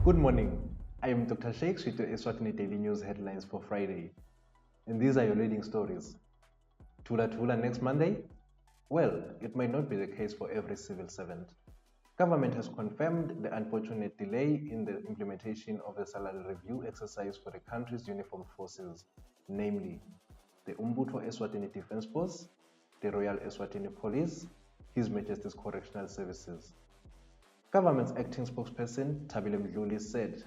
Good morning. I am Dr. Shakes with the Eswatini Daily News headlines for Friday. And these are your leading stories. Tula Tula next Monday? Well, it might not be the case for every civil servant. Government has confirmed the unfortunate delay in the implementation of the salary review exercise for the country's uniformed forces, namely the Umbutho Eswatini Defence Force, the Royal Eswatini Police, His Majesty's Correctional Services. Government's acting spokesperson, Thabile Mdluli, said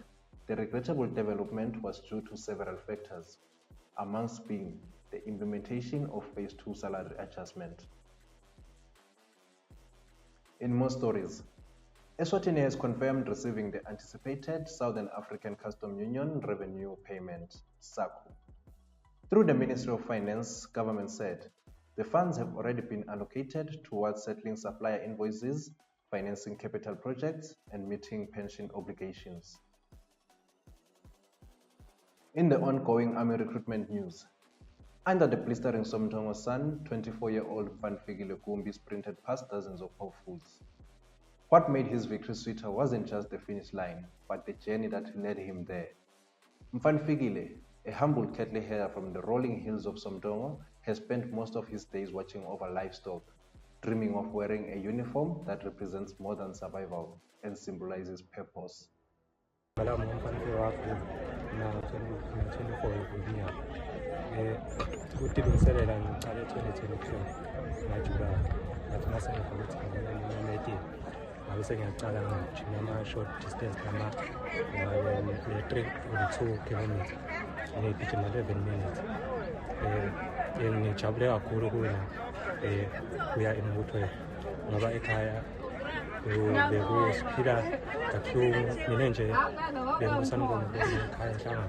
the regrettable development was due to several factors, amongst being the implementation of Phase 2 salary adjustment. In more stories, Eswatini has confirmed receiving the anticipated Southern African Customs Union revenue payment, SACU. Through the Ministry of Finance, government said the funds have already been allocated towards settling supplier invoices, financing capital projects, and meeting pension obligations. In the ongoing army recruitment news, under the blistering Somtongo sun, 24-year-old Mfanfikile Gumbi sprinted past dozens of hopefuls. What made his victory sweeter wasn't just the finish line, but the journey that led him there. Mfanfikile, a humble cattle hairer from the rolling hills of Somtongo, has spent most of his days watching over livestock, dreaming of wearing a uniform that represents more than survival and symbolizes purpose. Short distance le-3 or 2 kilometers ngigijima 11 minutes. Ngijabule kakhulu kuya embuthweni ngoba ekhaya bekusiphila kabuhlungu. Mina nje bengisanibona ekhaya nhlangana.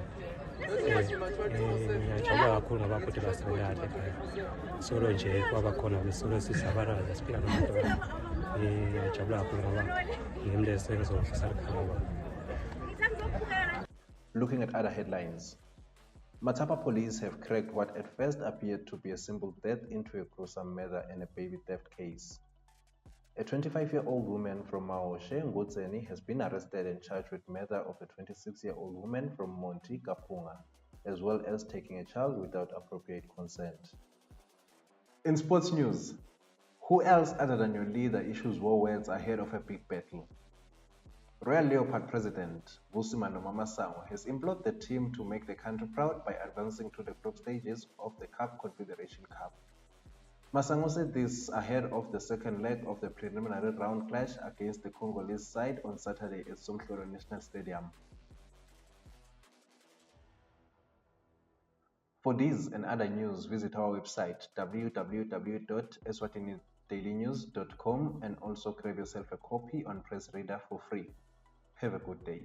Ngiyajabula kakhulu ngoba futhi basebenza ekhaya. Solo nje kwaba khona besolo sisabaraza siphila nomuntu. Looking at other headlines, Matapa police have cracked what at first appeared to be a simple death into a gruesome murder and a baby theft case. A 25-year-old woman from Maoshe, Ngotseni, has been arrested and charged with murder of a 26-year-old woman from Monti, Kapunga, as well as taking a child without appropriate consent. In sports news, who else other than your leader issues war words ahead of a big battle? Royal Leopard President Vusimano Masango has implored the team to make the country proud by advancing to the group stages of the CAF Confederation Cup. Masango said this ahead of the second leg of the preliminary round clash against the Congolese side on Saturday at Somhlolo National Stadium. For these and other news, visit our website www.eswatinidailynews.com and also grab yourself a copy on Press Reader for free. Have a good day.